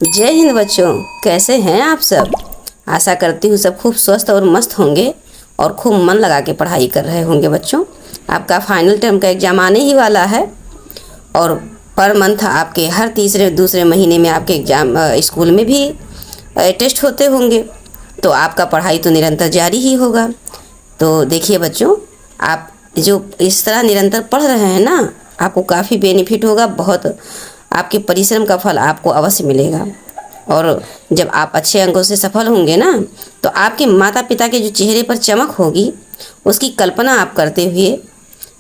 जय हिंद बच्चों, कैसे हैं आप सब। आशा करती हूँ सब खूब स्वस्थ और मस्त होंगे और खूब मन लगा के पढ़ाई कर रहे होंगे। बच्चों, आपका फाइनल टर्म का एग्ज़ाम आने ही वाला है और पर मंथ आपके हर तीसरे दूसरे महीने में आपके एग्ज़ाम स्कूल में भी टेस्ट होते होंगे, तो आपका पढ़ाई तो निरंतर जारी ही होगा। तो देखिए बच्चों, आप जो इस तरह निरंतर पढ़ रहे हैं ना, आपको काफ़ी बेनिफिट होगा। बहुत आपके परिश्रम का फल आपको अवश्य मिलेगा और जब आप अच्छे अंकों से सफल होंगे ना, तो आपके माता पिता के जो चेहरे पर चमक होगी उसकी कल्पना आप करते हुए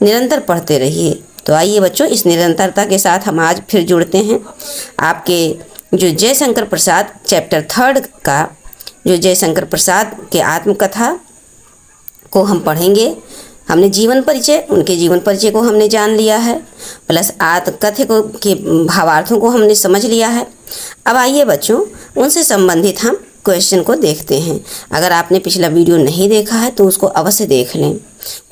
निरंतर पढ़ते रहिए। तो आइए बच्चों, इस निरंतरता के साथ हम आज फिर जुड़ते हैं। आपके जो जयशंकर प्रसाद चैप्टर 3 का जो जयशंकर प्रसाद के आत्मकथा को हम पढ़ेंगे। हमने जीवन परिचय, उनके जीवन परिचय को हमने जान लिया है, प्लस आत्मकथा को के भावार्थों को हमने समझ लिया है। अब आइए बच्चों, उनसे संबंधित हम क्वेश्चन को देखते हैं। अगर आपने पिछला वीडियो नहीं देखा है तो उसको अवश्य देख लें,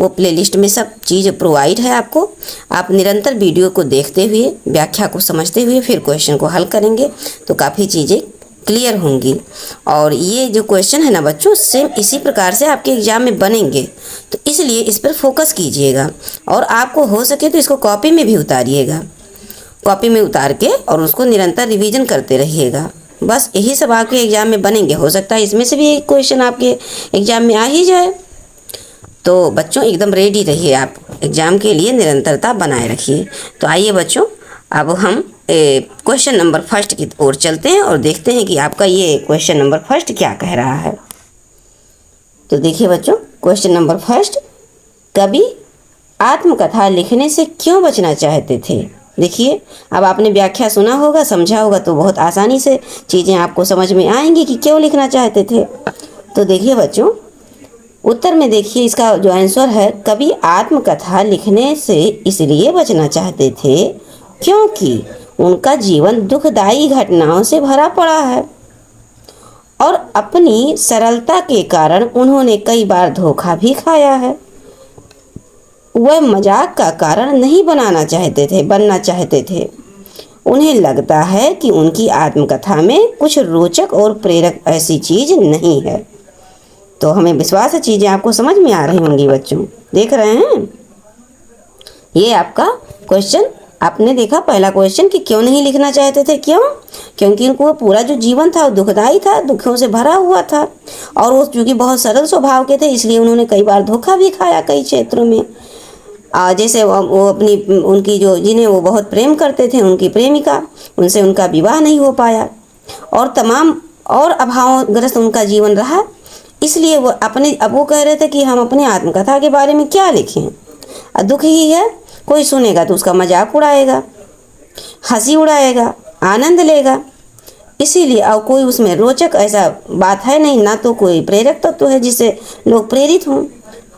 वो प्लेलिस्ट में सब चीज़ प्रोवाइड है आपको। आप निरंतर वीडियो को देखते हुए, व्याख्या को समझते हुए फिर क्वेश्चन को हल करेंगे तो काफ़ी चीज़ें क्लियर होंगी। और ये जो क्वेश्चन है ना बच्चों, सेम इसी प्रकार से आपके एग्ज़ाम में बनेंगे, तो इसलिए इस पर फोकस कीजिएगा और आपको हो सके तो इसको कॉपी में भी उतारिएगा। कॉपी में उतार के और उसको निरंतर रिवीजन करते रहिएगा। बस यही सब आपके एग्ज़ाम में बनेंगे। हो सकता है इसमें से भी एक क्वेश्चन आपके एग्ज़ाम में आ ही जाए। तो बच्चों एकदम रेडी रहिए, आप एग्ज़ाम के लिए निरंतरता बनाए रखिए। तो आइए बच्चों, अब हम क्वेश्चन नंबर 1 की ओर चलते हैं और देखते हैं कि आपका ये क्वेश्चन नंबर 1 क्या कह रहा है। तो देखिए बच्चों, क्वेश्चन नंबर 1, कवि आत्मकथा लिखने से क्यों बचना चाहते थे। देखिए, अब आपने व्याख्या सुना होगा, समझा होगा, तो बहुत आसानी से चीज़ें आपको समझ में आएंगी कि क्यों लिखना चाहते थे। तो देखिए बच्चों, उत्तर में देखिए इसका जो आंसर है, कवि आत्मकथा लिखने से इसलिए बचना चाहते थे क्योंकि उनका जीवन दुखदायी घटनाओं से भरा पड़ा है और अपनी सरलता के कारण उन्होंने कई बार धोखा भी खाया है। वह मजाक का कारण नहीं बनना चाहते थे। उन्हें लगता है कि उनकी आत्मकथा में कुछ रोचक और प्रेरक ऐसी चीज़ नहीं है। तो हमें विश्वास है चीज़ें आपको समझ में आ रही होंगी बच्चों। देख रहे हैं, ये आपका क्वेश्चन आपने देखा, पहला क्वेश्चन कि क्यों नहीं लिखना चाहते थे। क्यों? क्योंकि उनको पूरा जो जीवन था वो दुखदाई था, दुखों से भरा हुआ था और वो चूँकि बहुत सरल स्वभाव के थे, इसलिए उन्होंने कई बार धोखा भी खाया कई क्षेत्रों में। जैसे वो अपनी उनकी जो जिन्हें वो बहुत प्रेम करते थे, उनकी प्रेमिका, उनसे उनका विवाह नहीं हो पाया और तमाम और अभावग्रस्त उनका जीवन रहा। इसलिए वो अब वो कह रहे थे कि हम अपनी आत्मकथा के बारे में क्या लिखें, दुख ही है। कोई सुनेगा तो उसका मजाक उड़ाएगा, हंसी उड़ाएगा, आनंद लेगा। इसीलिए और कोई उसमें रोचक ऐसा बात है नहीं, ना तो कोई प्रेरक तत्व तो है जिससे लोग प्रेरित हों।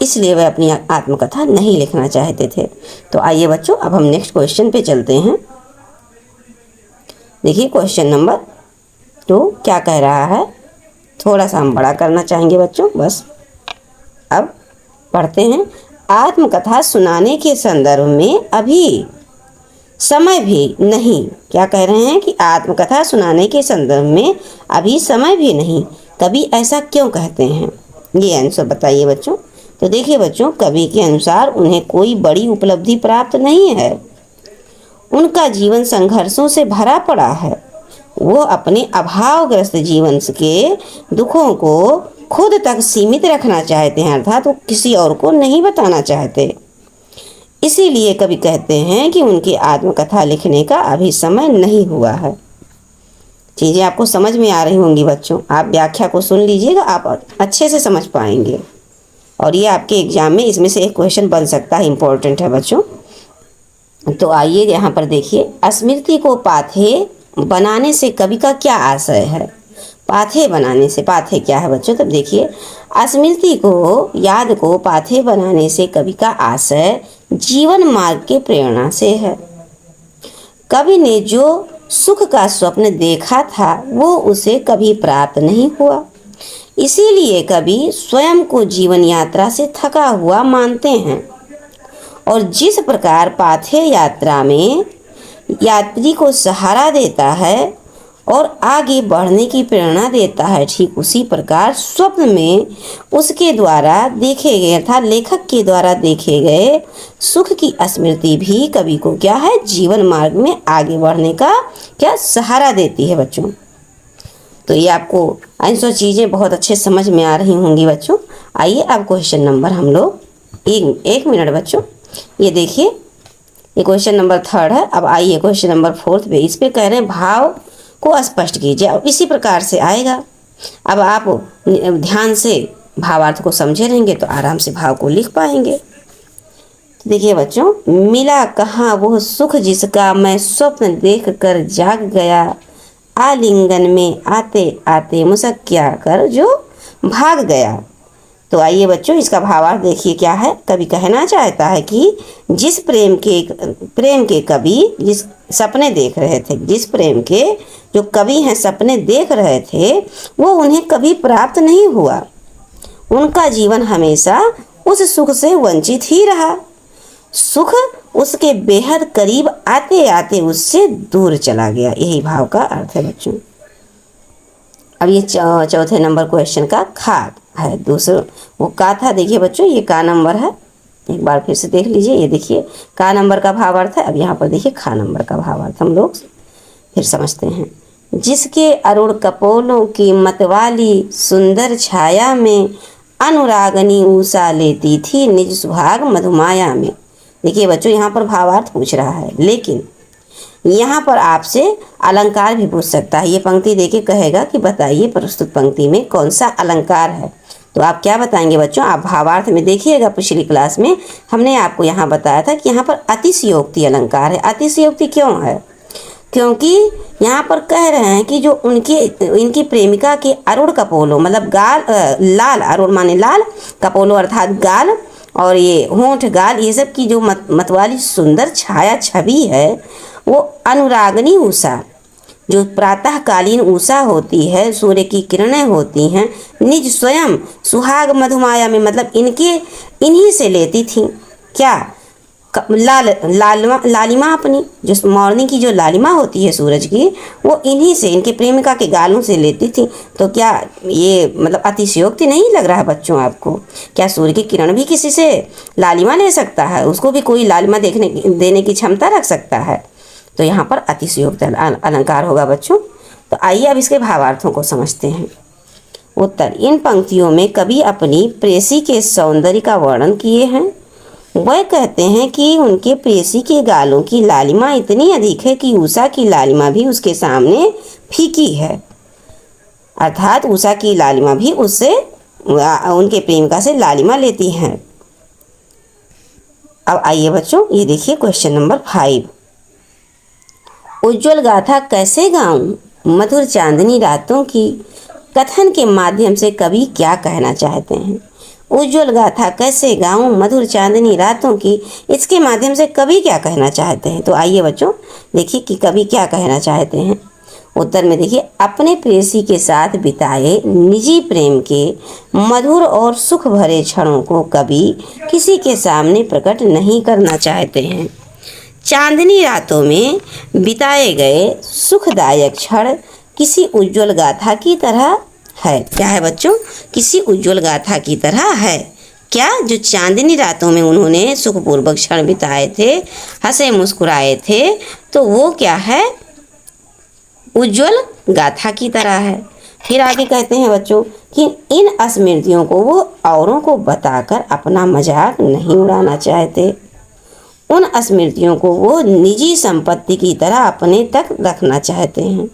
इसलिए वह अपनी आत्मकथा नहीं लिखना चाहते थे। तो आइए बच्चों, अब हम नेक्स्ट क्वेश्चन पे चलते हैं। देखिए क्वेश्चन नंबर 2 क्या कह रहा है। थोड़ा सा हम बड़ा करना चाहेंगे बच्चों, बस। अब पढ़ते हैं। आत्मकथा सुनाने के संदर्भ में अभी समय भी नहीं। क्या कह रहे हैं कि आत्मकथा सुनाने के संदर्भ में अभी समय भी नहीं। कवि ऐसा क्यों कहते हैं, ये आंसर बताइए बच्चों। तो देखिए बच्चों, कवि के अनुसार उन्हें कोई बड़ी उपलब्धि प्राप्त नहीं है। उनका जीवन संघर्षों से भरा पड़ा है। वो अपने अभावग्रस्त जीवन के दुखों को खुद तक सीमित रखना चाहते हैं, अर्थात वो किसी और को नहीं बताना चाहते। इसीलिए कवि कहते हैं कि उनकी आत्मकथा लिखने का अभी समय नहीं हुआ है। चीज़ें आपको समझ में आ रही होंगी बच्चों। आप व्याख्या को सुन लीजिएगा, आप अच्छे से समझ पाएंगे और ये आपके एग्जाम में इसमें से एक क्वेश्चन बन सकता है, इम्पोर्टेंट है बच्चों। तो आइए यहाँ पर देखिए, स्मृति को पाथेय बनाने से कवि का क्या आशय है। पाथेय बनाने से, पाथेय क्या है बच्चों। तब देखिए, स्मृति को, याद को पाथेय बनाने से कवि का आशय जीवन मार्ग के प्रेरणा से है। कवि ने जो सुख का स्वप्न देखा था वो उसे कभी प्राप्त नहीं हुआ। इसीलिए कवि स्वयं को जीवन यात्रा से थका हुआ मानते हैं और जिस प्रकार पाथेय यात्रा में यात्री को सहारा देता है और आगे बढ़ने की प्रेरणा देता है, ठीक उसी प्रकार स्वप्न में उसके द्वारा देखे गए अर्थात लेखक के द्वारा देखे गए सुख की स्मृति भी कवि को क्या है, जीवन मार्ग में आगे बढ़ने का क्या सहारा देती है बच्चों। तो ये आपको आंसर चीज़ें बहुत अच्छे समझ में आ रही होंगी बच्चों। आइए अब क्वेश्चन नंबर हम लोग एक मिनट बच्चों, ये देखिए ये क्वेश्चन नंबर 3 है। अब आइए क्वेश्चन नंबर 4 पे, इस पे कह रहे हैं भाव को स्पष्ट कीजिए। अब इसी प्रकार से आएगा। अब आप ध्यान से भावार्थ को समझे रहेंगे तो आराम से भाव को लिख पाएंगे। तो देखिए बच्चों, मिला कहाँ वो सुख जिसका मैं स्वप्न देख कर जाग गया, आलिंगन में आते आते मुसक क्या कर जो भाग गया। तो आइए बच्चों, इसका भावार्थ देखिए क्या है। कवि कहना चाहता है कि जिस प्रेम के कवि जिस सपने देख रहे थे, जिस प्रेम के जो कवि हैं सपने देख रहे थे, वो उन्हें कभी प्राप्त नहीं हुआ। उनका जीवन हमेशा उस सुख से वंचित ही रहा। सुख उसके बेहद करीब आते आते उससे दूर चला गया। यही भाव का अर्थ है बच्चों। अब ये चौथे नंबर क्वेश्चन का खा है। दूसरा वो का था, देखिए बच्चों ये का नंबर है, एक बार फिर से देख लीजिए। ये देखिए का नंबर का भावार्थ है। अब यहाँ पर देखिए खा नंबर का भावार्थ हम लोग फिर समझते हैं। जिसके अरुण कपोलों की मतवाली सुंदर छाया में अनुरागनी ऊषा लेती थी निज सुहाग मधुमाया में। देखिए बच्चों, यहाँ पर भावार्थ पूछ रहा है, लेकिन यहाँ पर आपसे अलंकार भी पूछ सकता है। ये पंक्ति देके कहेगा कि बताइए प्रस्तुत पंक्ति में कौन सा अलंकार है। तो आप क्या बताएंगे बच्चों, आप भावार्थ में देखिएगा। पिछली क्लास में हमने आपको यहाँ बताया था कि यहाँ पर अतिशयोक्ति अलंकार है। अतिशयोक्ति क्यों है? क्योंकि यहाँ पर कह रहे हैं कि जो इनकी प्रेमिका के अरुण कपोलों मतलब गाल लाल, अरुण माने लाल, कपोलों अर्थात गाल, और ये होंठ गाल, ये सब की जो मतवाली सुंदर छाया छवि है, वो अनुरागनी उषा, जो प्रातःकालीन उषा होती है, सूर्य की किरणें होती हैं, निज स्वयं सुहाग मधुमाया में मतलब इन्हीं से लेती थी। क्या? लालिमा अपनी जो मॉर्निंग की जो लालिमा होती है सूरज की, वो इन्हीं से, इनके प्रेमिका के गालों से लेती थी। तो क्या ये मतलब अतिशयोक्ति नहीं लग रहा है बच्चों आपको? क्या सूर्य की किरण भी किसी से लालिमा ले सकता है? उसको भी कोई लालिमा देने की क्षमता रख सकता है? तो यहाँ पर अतिशयोक्ति अलंकार होगा बच्चों। तो आइए अब इसके भावार्थों को समझते हैं। उत्तर, इन पंक्तियों में कवि अपनी प्रेसी के सौंदर्य का वर्णन किए हैं। वह कहते हैं कि उनके प्रेसी के गालों की लालिमा इतनी अधिक है कि उषा की लालिमा भी उसके सामने फीकी है, अर्थात उषा की लालिमा भी उससे उनके प्रेमिका से लालिमा लेती हैं। अब आइए बच्चों, ये देखिए क्वेश्चन नंबर 5। उज्ज्वल गाथा कैसे गाऊं मधुर चांदनी रातों की, कथन के माध्यम से कवि क्या कहना चाहते हैं? उज्ज्वल गाथा कैसे गाऊं मधुर चांदनी रातों की, इसके माध्यम से कवि क्या कहना चाहते हैं? तो आइए बच्चों देखिए कि कवि क्या कहना चाहते हैं। उत्तर में देखिए, अपने प्रेयसी के साथ बिताए निजी प्रेम के मधुर और सुख भरे क्षणों को कवि किसी के सामने प्रकट नहीं करना चाहते हैं। चांदनी रातों में बिताए गए सुखदायक क्षण किसी उज्ज्वल गाथा की तरह है। क्या है बच्चों? किसी उज्ज्वल गाथा की तरह है। क्या? जो चांदनी रातों में उन्होंने सुखपूर्वक क्षण बिताए थे, हंसे मुस्कुराए थे, तो वो क्या है? उज्ज्वल गाथा की तरह है। फिर आगे कहते हैं बच्चों कि इन स्मृतियों को वो औरों को बताकर अपना मजाक नहीं उड़ाना चाहते। उन स्मृतियों को वो निजी संपत्ति की तरह अपने तक रखना चाहते हैं।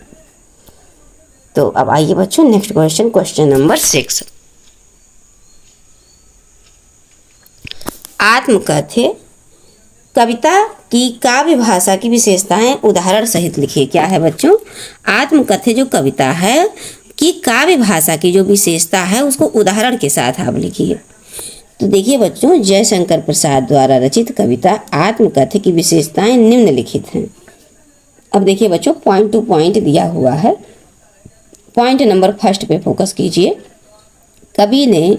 तो अब आइए बच्चों नेक्स्ट क्वेश्चन, क्वेश्चन नंबर 6। आत्मकथ्य कविता की काव्य भाषा की विशेषताएं उदाहरण सहित लिखिए। क्या है बच्चों? आत्मकथ्य जो कविता है कि काव्य भाषा की जो विशेषता है उसको उदाहरण के साथ आप लिखिए। तो देखिए बच्चों, जयशंकर प्रसाद द्वारा रचित कविता आत्मकथ्य की विशेषताएं निम्नलिखित हैं। अब देखिए बच्चों, पॉइंट टू पॉइंट दिया हुआ है। पॉइंट नंबर 1 पे फोकस कीजिए। कवि ने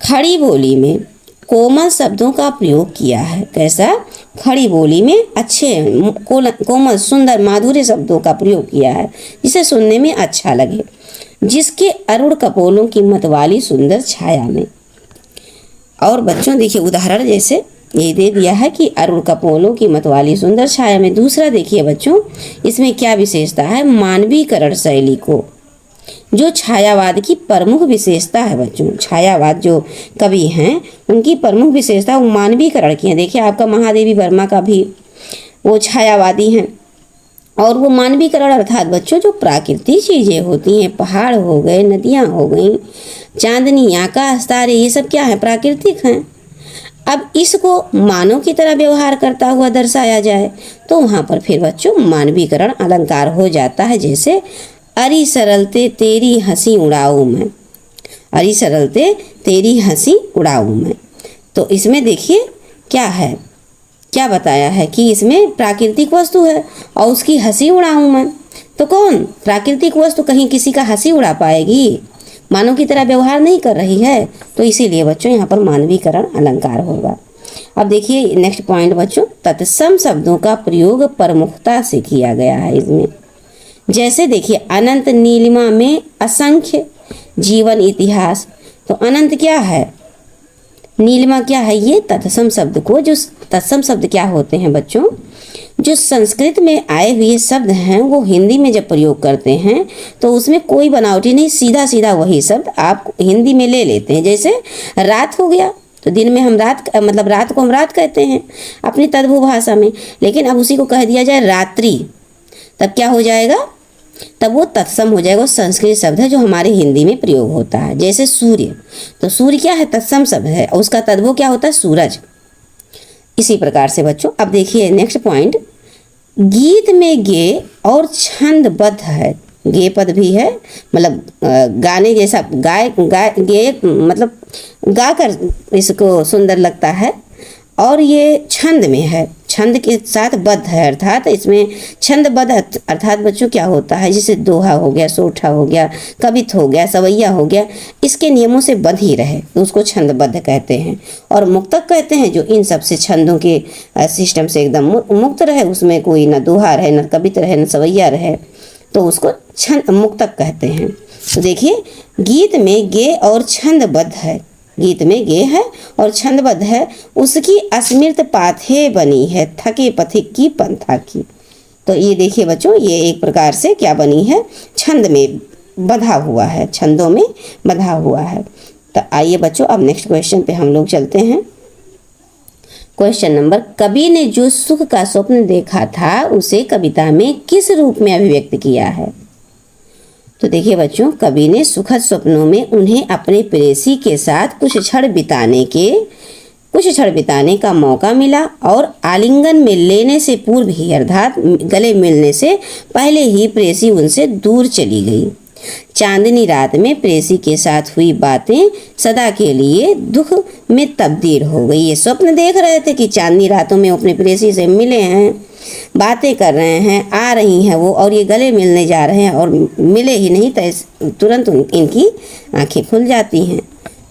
खड़ी बोली में कोमल शब्दों का प्रयोग किया है। कैसा? खड़ी बोली में अच्छे कोमल सुंदर माधुर्य शब्दों का प्रयोग किया है जिसे सुनने में अच्छा लगे। जिसके अरुण कपोलों की मतवाली सुंदर छाया में। और बच्चों देखिए उदाहरण जैसे ये दे दिया है कि अरुण कपोलों की मतवाली सुंदर छाया में। दूसरा देखिए बच्चों इसमें क्या विशेषता है, मानवीकरण शैली को जो छायावाद की प्रमुख विशेषता है बच्चों। छायावाद जो कवि हैं उनकी प्रमुख विशेषता वो मानवीकरण की है। देखिए आपका महादेवी वर्मा का भी वो छायावादी हैं। और वो मानवीकरण अर्थात बच्चों जो प्राकृतिक चीज़ें होती हैं, पहाड़ हो गए, नदियाँ हो गई, चांदनी, आकाश, तारे, ये सब क्या है, प्राकृतिक हैं। अब इसको मानव की तरह व्यवहार करता हुआ दर्शाया जाए तो वहाँ पर फिर बच्चों मानवीकरण अलंकार हो जाता है। जैसे अरी सरलते तेरी हंसी उड़ाऊँ मैं, अरी सरलते तेरी हंसी उड़ाऊँ मैं। तो इसमें देखिए क्या है, क्या बताया है कि इसमें प्राकृतिक वस्तु है और उसकी हंसी उड़ाऊँ मैं। तो कौन प्राकृतिक वस्तु कहीं किसी का हंसी उड़ा पाएगी, मानव की तरह व्यवहार नहीं कर रही है। तो इसीलिए बच्चों यहाँ पर मानवीकरण अलंकार होगा। अब देखिए नेक्स्ट पॉइंट बच्चों, तत्सम शब्दों का प्रयोग प्रमुखता से किया गया है इसमें। जैसे देखिए अनंत नीलिमा में असंख्य जीवन इतिहास। तो अनंत क्या है, नीलिमा क्या है, ये तत्सम शब्द को, जो तत्सम शब्द क्या होते हैं बच्चों, जो संस्कृत में आए हुए शब्द हैं वो हिंदी में जब प्रयोग करते हैं तो उसमें कोई बनावटी नहीं, सीधा सीधा वही शब्द आप हिंदी में ले लेते हैं। जैसे रात हो गया तो दिन में हम रात, मतलब रात को हम रात कहते हैं अपनी तद्भव भाषा में, लेकिन अब उसी को कह दिया जाए रात्रि, तब क्या हो जाएगा, तब वो तत्सम हो जाएगा। वो संस्कृत शब्द है जो हमारे हिंदी में प्रयोग होता है। जैसे सूर्य, तो सूर्य क्या है, तत्सम शब्द है और उसका तद्भव क्या होता है, सूरज। इसी प्रकार से बच्चों अब देखिए नेक्स्ट पॉइंट, गीत में गे और छंदबद्ध है। गे पद भी है, मतलब गाने जैसा गे मतलब गाकर इसको सुंदर लगता है। और ये छंद में है, छंद के साथ बद्ध है, अर्थात इसमें छंदबद्ध अर्थात बच्चों क्या होता है, जैसे दोहा हो गया, सोठा हो गया, कवित हो गया, सवैया हो गया, इसके नियमों से बद्ध ही रहे तो उसको छंदबद्ध कहते हैं। और मुक्तक कहते हैं जो इन सब से छंदों के सिस्टम से एकदम मुक्त रहे, उसमें कोई न दोहा रहे, न कवित रहे, न सवैया रहे, तो उसको छंद मुक्तक कहते हैं। तो देखिए गीत में गे और छंदबद्ध है, गीत में गे है और छंदबद्ध है, उसकी अस्मृत पाथे बनी है, थके पथिक की पंथा की। तो ये देखिए बच्चों ये एक प्रकार से क्या बनी है, छंद में बंधा हुआ है, छंदों में बंधा हुआ है। तो आइए बच्चों अब नेक्स्ट क्वेश्चन पे हम लोग चलते हैं। क्वेश्चन नंबर, कवि ने जो सुख का स्वप्न देखा था उसे कविता में किस रूप में अभिव्यक्त किया है। तो देखिए बच्चों कवि ने सुखद स्वप्नों में उन्हें अपने प्रेयसी के साथ कुछ क्षण बिताने का मौका मिला और आलिंगन में लेने से पूर्व ही अर्थात गले मिलने से पहले ही प्रेयसी उनसे दूर चली गई। चांदनी रात में प्रेयसी के साथ हुई बातें सदा के लिए दुख में तब्दील हो गई। ये स्वप्न देख रहे थे कि चांदनी रातों में अपने प्रेयसी से मिले हैं, बातें कर रहे हैं, आ रही हैं वो, और ये गले मिलने जा रहे हैं और मिले ही नहीं तो तुरंत इनकी आंखें खुल जाती हैं।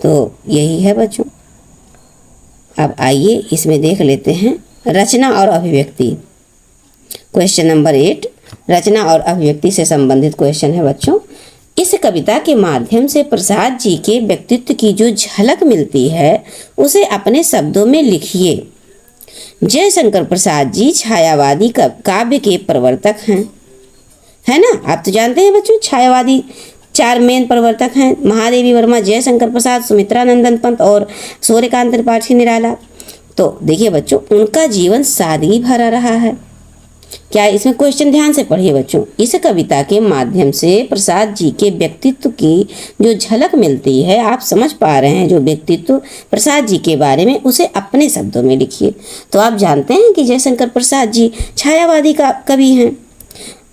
तो यही है बच्चों। अब आइए इसमें देख लेते हैं रचना और अभिव्यक्ति। क्वेश्चन नंबर 8 रचना और अभिव्यक्ति से संबंधित क्वेश्चन है बच्चों। इस कविता के माध्यम से प्रसाद जी के व्यक्तित्व की जो झलक मिलती है उसे अपने शब्दों में लिखिए। जयशंकर प्रसाद जी छायावादी काव्य के प्रवर्तक हैं, है ना, आप तो जानते हैं बच्चों छायावादी 4 मेन प्रवर्तक हैं, महादेवी वर्मा, जयशंकर प्रसाद, सुमित्रा नंदन पंत और सूर्यकांत त्रिपाठी निराला। तो देखिए बच्चों उनका जीवन सादगी भरा रहा है। क्या इसमें क्वेश्चन ध्यान से पढ़िए बच्चों। इस कविता के माध्यम से प्रसाद जी के व्यक्तित्व की जो झलक मिलती है, आप समझ पा रहे हैं, जो व्यक्तित्व प्रसाद जी के बारे में उसे अपने शब्दों में लिखिए। तो आप जानते हैं कि जयशंकर प्रसाद जी छायावादी का कवि हैं,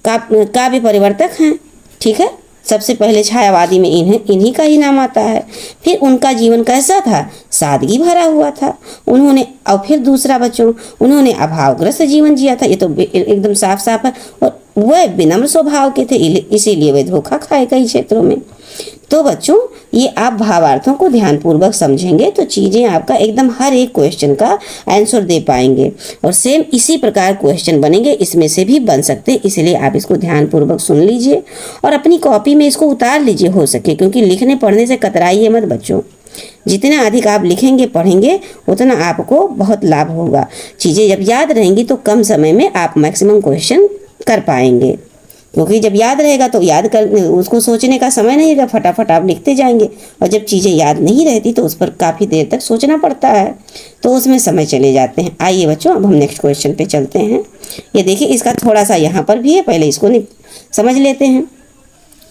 काव्य परिवर्तक हैं, ठीक है। सबसे पहले छायावादी में इन्हीं का ही नाम आता है। फिर उनका जीवन कैसा था, सादगी भरा हुआ था उन्होंने। और फिर दूसरा बच्चों उन्होंने अभावग्रस्त जीवन जिया था, ये तो एकदम साफ साफ है। और वह विनम्र स्वभाव के थे, इसीलिए वे धोखा खाए कई क्षेत्रों में। तो बच्चों ये आप भावार्थों को ध्यानपूर्वक समझेंगे तो चीज़ें आपका एकदम हर एक क्वेश्चन का आंसर दे पाएंगे। और सेम इसी प्रकार क्वेश्चन बनेंगे, इसमें से भी बन सकते हैं, इसलिए आप इसको ध्यानपूर्वक सुन लीजिए और अपनी कॉपी में इसको उतार लीजिए हो सके, क्योंकि लिखने पढ़ने से कतराइए मत बच्चों। जितना अधिक आप लिखेंगे पढ़ेंगे उतना आपको बहुत लाभ होगा। चीज़ें जब याद रहेंगी तो कम समय में आप मैक्सिमम क्वेश्चन कर पाएंगे, क्योंकि जब याद रहेगा तो याद कर उसको सोचने का समय नहीं रहेगा, फटाफट आप लिखते जाएंगे। और जब चीज़ें याद नहीं रहती तो उस पर काफ़ी देर तक सोचना पड़ता है, तो उसमें समय चले जाते हैं। आइए बच्चों, अब हम नेक्स्ट क्वेश्चन पे चलते हैं। ये देखिए, इसका थोड़ा सा यहाँ पर भी है, पहले इसको नहीं समझ लेते हैं।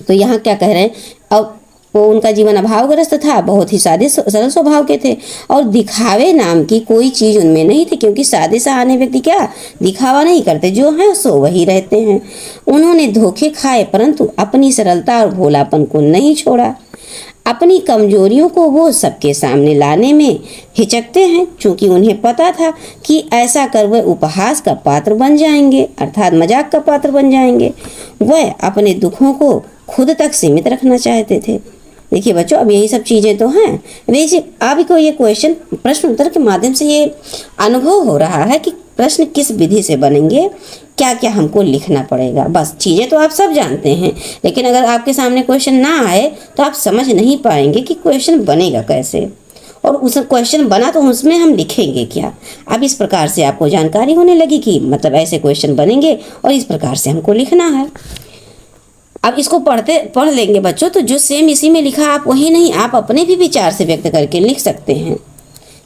तो यहाँ क्या कह रहे हैं, अब वो उनका जीवन अभावग्रस्त था, बहुत ही सादे सरल स्वभाव के थे और दिखावे नाम की कोई चीज़ उनमें नहीं थी, क्योंकि सादे सहाने व्यक्ति क्या दिखावा नहीं करते, जो हैं सो वही रहते हैं। उन्होंने धोखे खाए परंतु अपनी सरलता और भोलापन को नहीं छोड़ा। अपनी कमजोरियों को वो सबके सामने लाने में हिचकते हैं, क्योंकि उन्हें पता था कि ऐसा कर वह उपहास का पात्र बन जाएंगे, अर्थात मजाक का पात्र बन जाएंगे। वह अपने दुखों को खुद तक सीमित रखना चाहते थे। देखिए बच्चों, अब यही सब चीज़ें तो हैं। वैसे आपको ये क्वेश्चन प्रश्न उत्तर के माध्यम से ये अनुभव हो रहा है कि प्रश्न किस विधि से बनेंगे, क्या क्या हमको लिखना पड़ेगा। बस चीज़ें तो आप सब जानते हैं, लेकिन अगर आपके सामने क्वेश्चन ना आए तो आप समझ नहीं पाएंगे कि क्वेश्चन बनेगा कैसे, और उस क्वेश्चन बना तो उसमें हम लिखेंगे क्या। अब इस प्रकार से आपको जानकारी होने लगी कि मतलब ऐसे क्वेश्चन बनेंगे और इस प्रकार से हमको लिखना है। अब इसको पढ़ लेंगे बच्चों, तो जो सेम इसी में लिखा आप वही नहीं, आप अपने भी विचार से व्यक्त करके लिख सकते हैं।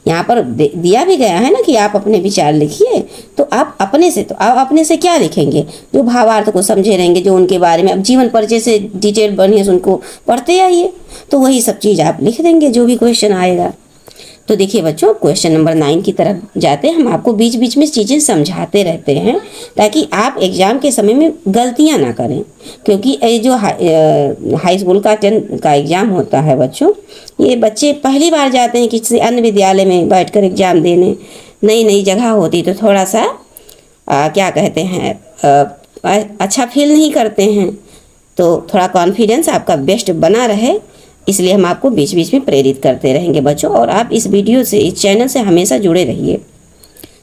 यहाँ पर दिया भी गया है ना कि आप अपने विचार लिखिए, तो आप अपने से क्या लिखेंगे, जो भावार्थ को समझे रहेंगे, जो उनके बारे में अब जीवन परिचय से डिटेल बनी है उनको पढ़ते आइए, तो वही सब चीज़ आप लिख देंगे जो भी क्वेश्चन आएगा। तो देखिए बच्चों, क्वेश्चन नंबर 9 की तरफ जाते हैं। हम आपको बीच बीच में चीज़ें समझाते रहते हैं ताकि आप एग्ज़ाम के समय में गलतियां ना करें, क्योंकि ये जो हाई स्कूल का 10 का एग्ज़ाम होता है बच्चों, ये बच्चे पहली बार जाते हैं किसी अन्य विद्यालय में बैठकर एग्ज़ाम देने, नई नई जगह होती तो थोड़ा सा क्या कहते हैं अच्छा फील नहीं करते हैं। तो थोड़ा कॉन्फिडेंस आपका बेस्ट बना रहे, इसलिए हम आपको बीच बीच में प्रेरित करते रहेंगे बच्चों। और आप इस वीडियो से, इस चैनल से हमेशा जुड़े रहिए,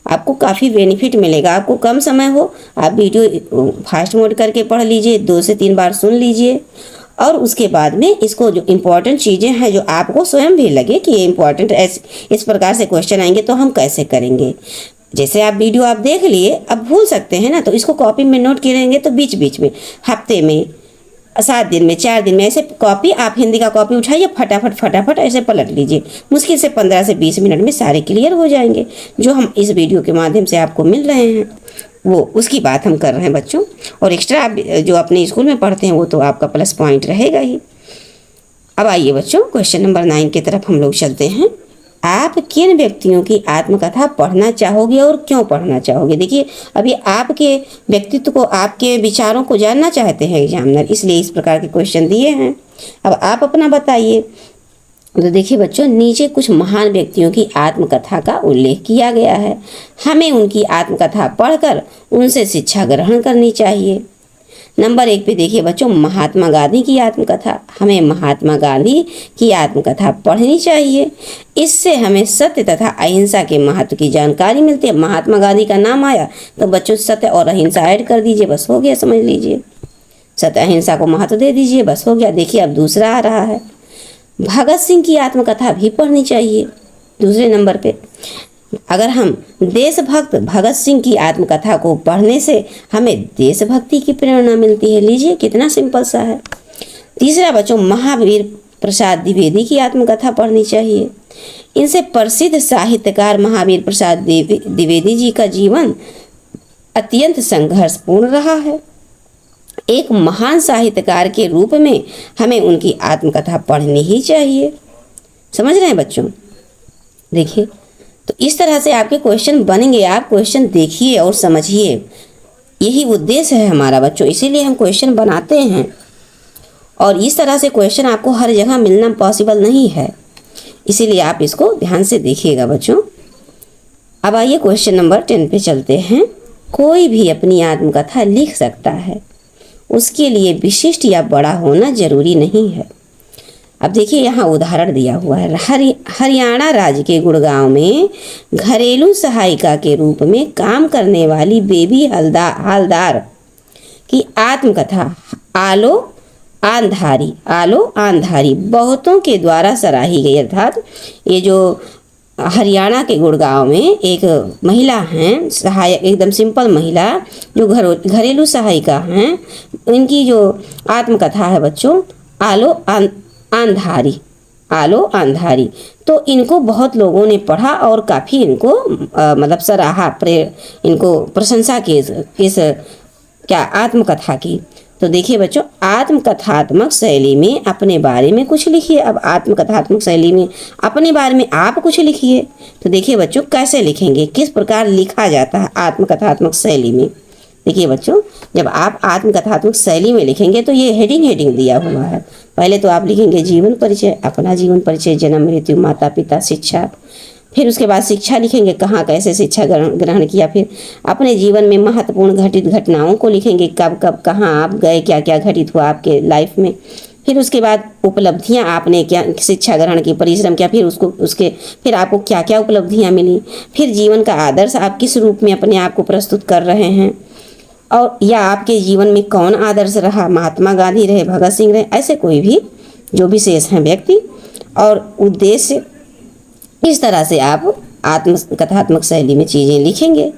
आपको काफ़ी बेनिफिट मिलेगा। आपको कम समय हो, आप वीडियो फास्ट मोड करके पढ़ लीजिए, 2 से 3 बार सुन लीजिए, और उसके बाद में इसको जो इम्पोर्टेंट चीज़ें हैं, जो आपको स्वयं भी लगे कि ये इम्पोर्टेंट, इस प्रकार से क्वेश्चन आएंगे तो हम कैसे करेंगे। जैसे आप वीडियो आप देख लिए, अब भूल सकते हैं ना, तो इसको कॉपी में नोट किए रहेंगे, तो बीच बीच में हफ्ते में 7 दिन में 4 दिन में ऐसे कॉपी, आप हिंदी का कॉपी उठाइए, फटाफट ऐसे पलट लीजिए। मुश्किल से 15 से 20 मिनट में सारे क्लियर हो जाएंगे। जो हम इस वीडियो के माध्यम से आपको मिल रहे हैं वो उसकी बात हम कर रहे हैं बच्चों। और एक्स्ट्रा आप जो अपने स्कूल में पढ़ते हैं वो तो आपका प्लस पॉइंट रहेगा ही। अब आइए बच्चों, क्वेश्चन नंबर 9 की तरफ हम लोग चलते हैं। आप किन व्यक्तियों की आत्मकथा पढ़ना चाहोगे और क्यों पढ़ना चाहोगे। देखिए, अभी आपके व्यक्तित्व को, आपके विचारों को जानना चाहते हैं एग्जामिनर, इसलिए इस प्रकार के क्वेश्चन दिए हैं। अब आप अपना बताइए। तो देखिए बच्चों, नीचे कुछ महान व्यक्तियों की आत्मकथा का उल्लेख किया गया है। हमें उनकी आत्मकथा पढ़कर उनसे शिक्षा ग्रहण करनी चाहिए। नंबर 1 पे देखिए बच्चों, महात्मा गांधी की आत्मकथा। हमें महात्मा गांधी की आत्मकथा पढ़नी चाहिए। इससे हमें सत्य तथा अहिंसा के महत्व की जानकारी मिलती है। महात्मा गांधी का नाम आया तो बच्चों सत्य और अहिंसा ऐड कर दीजिए, बस हो गया, समझ लीजिए। सत्य अहिंसा को महत्व दे दीजिए, बस हो गया। देखिए अब दूसरा आ रहा है, भगत सिंह की आत्मकथा भी पढ़नी चाहिए दूसरे नंबर पे। अगर हम देशभक्त भगत सिंह की आत्मकथा को पढ़ने से हमें देशभक्ति की प्रेरणा मिलती है। लीजिए कितना सिंपल सा है। तीसरा बच्चों, महावीर प्रसाद द्विवेदी की आत्मकथा पढ़नी चाहिए। इनसे प्रसिद्ध साहित्यकार महावीर प्रसाद द्विवेदी जी का जीवन अत्यंत संघर्षपूर्ण रहा है। एक महान साहित्यकार के रूप में हमें उनकी आत्मकथा पढ़नी ही चाहिए। समझ रहे हैं बच्चों। देखिए, तो इस तरह से आपके क्वेश्चन बनेंगे। आप क्वेश्चन देखिए और समझिए, यही उद्देश्य है हमारा बच्चों, इसीलिए हम क्वेश्चन बनाते हैं। और इस तरह से क्वेश्चन आपको हर जगह मिलना पॉसिबल नहीं है, इसीलिए आप इसको ध्यान से देखिएगा बच्चों। अब आइए क्वेश्चन नंबर 10 पे चलते हैं। कोई भी अपनी आत्मकथा लिख सकता है, उसके लिए विशिष्ट या बड़ा होना जरूरी नहीं है। अब देखिए यहाँ उदाहरण दिया हुआ है, हरियाणा राज्य के गुड़गांव में घरेलू सहायिका के रूप में काम करने वाली बेबी हालदार की आत्मकथा आलो आंधारी बहुतों के द्वारा सराही गई। अर्थात ये जो हरियाणा के गुड़गांव में एक महिला हैं, सहायक, एकदम सिंपल महिला जो घरेलू सहायिका हैं, इनकी जो आत्मकथा है बच्चों आलो आंधारी, तो इनको बहुत लोगों ने पढ़ा और काफ़ी इनको मतलब सराहा, इनको प्रशंसा की इस क्या आत्मकथा की। तो देखिए बच्चों, आत्मकथात्मक शैली में अपने बारे में कुछ लिखिए। अब आत्मकथात्मक शैली में अपने बारे में आप कुछ लिखिए। तो देखिए बच्चों कैसे लिखेंगे, किस प्रकार लिखा जाता है आत्मकथात्मक शैली में। देखिए बच्चों, जब आप आत्मकथात्मक शैली में लिखेंगे तो ये हेडिंग दिया हुआ है। पहले तो आप लिखेंगे जीवन परिचय, अपना जीवन परिचय, जन्म मृत्यु, माता पिता, शिक्षा। फिर उसके बाद शिक्षा लिखेंगे, कहाँ कैसे शिक्षा ग्रहण किया। फिर अपने जीवन में महत्वपूर्ण घटित घटनाओं को लिखेंगे, कब कब कहाँ आप गए, क्या क्या घटित हुआ आपके लाइफ में। फिर उसके बाद उपलब्धियाँ, आपने क्या शिक्षा ग्रहण की, परिश्रम किया, फिर आपको क्या क्या उपलब्धियाँ मिली। फिर जीवन का आदर्श आप किस रूप में अपने आप को प्रस्तुत कर रहे हैं, और या आपके जीवन में कौन आदर्श रहा, महात्मा गांधी रहे, भगत सिंह रहे, ऐसे कोई भी जो विशेष हैं व्यक्ति और उद्देश्य। इस तरह से आप आत्मकथात्मक शैली में चीज़ें लिखेंगे।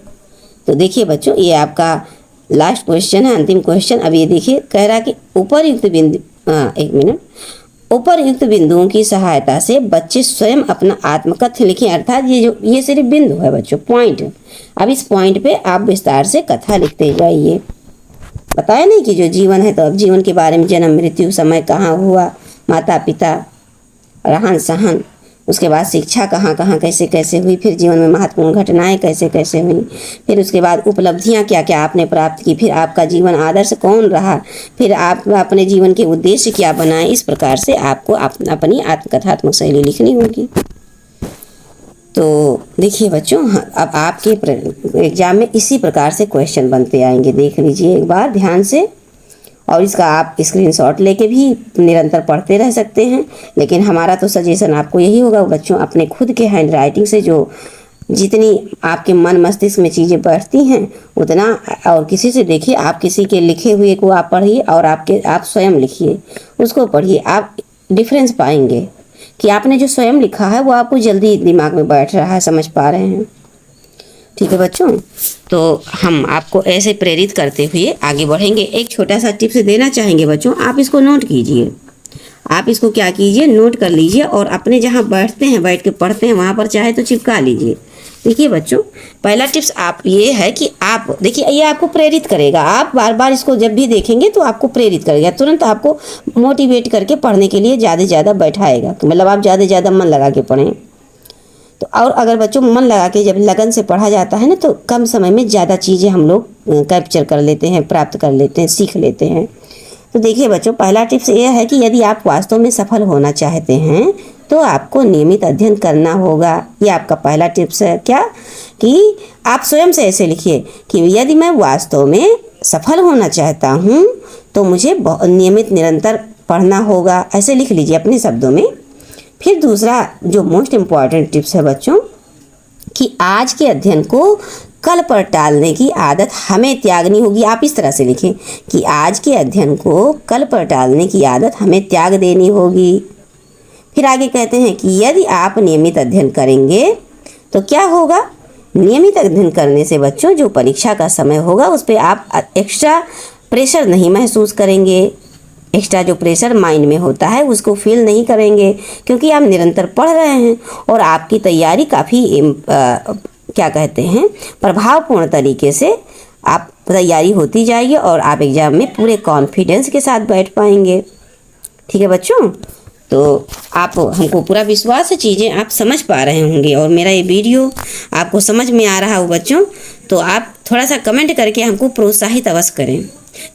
तो देखिए बच्चों, ये आपका लास्ट क्वेश्चन है, अंतिम क्वेश्चन। अब ये देखिए, कह रहा कि उपरयुक्त बिंदुओं की सहायता से बच्चे स्वयं अपना आत्मकथन लिखें। अर्थात ये सिर्फ बिंदु है बच्चों, पॉइंट। अब इस पॉइंट पे आप विस्तार से कथा लिखते जाइए। बताया नहीं कि जो जीवन है, तो अब जीवन के बारे में, जन्म मृत्यु, समय कहाँ हुआ, माता पिता, रहन सहन, उसके बाद शिक्षा कहाँ कहाँ कैसे कैसे हुई, फिर जीवन में महत्वपूर्ण घटनाएं कैसे कैसे हुई, फिर उसके बाद उपलब्धियां क्या क्या आपने प्राप्त की, फिर आपका जीवन आदर्श कौन रहा, फिर आप अपने जीवन के उद्देश्य क्या बनाए। इस प्रकार से आपको अपनी आत्मकथात्मक शैली लिखनी होगी। तो देखिए बच्चों, अब आपके एग्जाम में इसी प्रकार से क्वेश्चन बनते आएंगे। देख लीजिए एक बार ध्यान से, और इसका आप स्क्रीनशॉट लेके भी निरंतर पढ़ते रह सकते हैं। लेकिन हमारा तो सजेशन आपको यही होगा बच्चों, अपने खुद के हैंड राइटिंग से जितनी आपके मन मस्तिष्क में चीज़ें बैठती हैं उतना, और किसी से देखिए, आप किसी के लिखे हुए को आप पढ़िए और आप स्वयं लिखिए, उसको पढ़िए। आप डिफरेंस पाएंगे कि आपने जो स्वयं लिखा है वो आपको जल्दी दिमाग में बैठ रहा है, समझ पा रहे हैं। ठीक है बच्चों, तो हम आपको ऐसे प्रेरित करते हुए आगे बढ़ेंगे। एक छोटा सा टिप्स देना चाहेंगे बच्चों, आप इसको नोट कीजिए। आप इसको क्या कीजिए, नोट कर लीजिए, और अपने जहाँ बैठते हैं, बैठ के पढ़ते हैं, वहाँ पर चाहे तो चिपका लीजिए। देखिए बच्चों, पहला टिप्स आप ये है कि आप देखिए, ये आपको प्रेरित करेगा। आप बार बार इसको जब भी देखेंगे तो आपको प्रेरित करेगा, तुरंत आपको मोटिवेट करके पढ़ने के लिए ज़्यादा से ज़्यादा बैठाएगा, मतलब आप ज़्यादा से ज़्यादा मन लगा के पढ़ें। तो और अगर बच्चों मन लगा के जब लगन से पढ़ा जाता है ना, तो कम समय में ज़्यादा चीज़ें हम लोग कैप्चर कर लेते हैं, प्राप्त कर लेते हैं, सीख लेते हैं। तो देखिए बच्चों, पहला टिप्स ये है कि यदि आप वास्तव में सफल होना चाहते हैं तो आपको नियमित अध्ययन करना होगा। ये आपका पहला टिप्स है। क्या कि आप स्वयं से ऐसे लिखिए कि यदि मैं वास्तव में सफल होना चाहता हूँ तो मुझे नियमित निरंतर पढ़ना होगा, ऐसे लिख लीजिए अपने शब्दों में। फिर दूसरा जो मोस्ट इम्पॉर्टेंट टिप्स है बच्चों, कि आज के अध्ययन को कल पर टालने की आदत हमें त्यागनी होगी। आप इस तरह से लिखें कि आज के अध्ययन को कल पर टालने की आदत हमें त्याग देनी होगी। फिर आगे कहते हैं कि यदि आप नियमित अध्ययन करेंगे तो क्या होगा। नियमित अध्ययन करने से बच्चों जो परीक्षा का समय होगा उस पर आप एक्स्ट्रा प्रेशर नहीं महसूस करेंगे। एक्स्ट्रा जो प्रेशर माइंड में होता है उसको फील नहीं करेंगे, क्योंकि आप निरंतर पढ़ रहे हैं और आपकी तैयारी काफ़ी क्या कहते हैं प्रभावपूर्ण तरीके से आप तैयारी होती जाएगी और आप एग्ज़ाम में पूरे कॉन्फिडेंस के साथ बैठ पाएंगे। ठीक है बच्चों, तो आप हमको पूरा विश्वास है चीज़ें आप समझ पा रहे होंगे और मेरा ये वीडियो आपको समझ में आ रहा हो बच्चों, तो आप थोड़ा सा कमेंट करके हमको प्रोत्साहित अवश्य करें,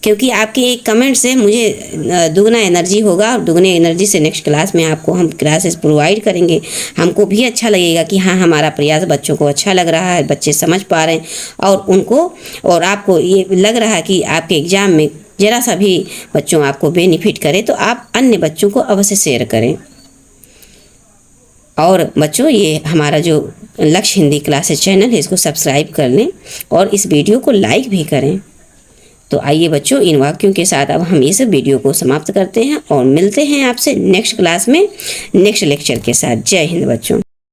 क्योंकि आपके एक कमेंट से मुझे दुगना एनर्जी होगा और दुगने एनर्जी से नेक्स्ट क्लास में आपको हम क्लासेस प्रोवाइड करेंगे। हमको भी अच्छा लगेगा कि हाँ हमारा प्रयास बच्चों को अच्छा लग रहा है, बच्चे समझ पा रहे हैं और उनको और आपको ये लग रहा है कि आपके एग्ज़ाम में ज़रा सा भी बच्चों आपको बेनिफिट करे तो आप अन्य बच्चों को अवश्य शेयर करें। और बच्चों, ये हमारा जो लक्ष्य हिंदी क्लासेस चैनल है इसको सब्सक्राइब कर लें और इस वीडियो को लाइक भी करें। तो आइए बच्चों, इन वाक्यों के साथ अब हम इस वीडियो को समाप्त करते हैं और मिलते हैं आपसे नेक्स्ट क्लास में नेक्स्ट लेक्चर के साथ। जय हिंद बच्चों।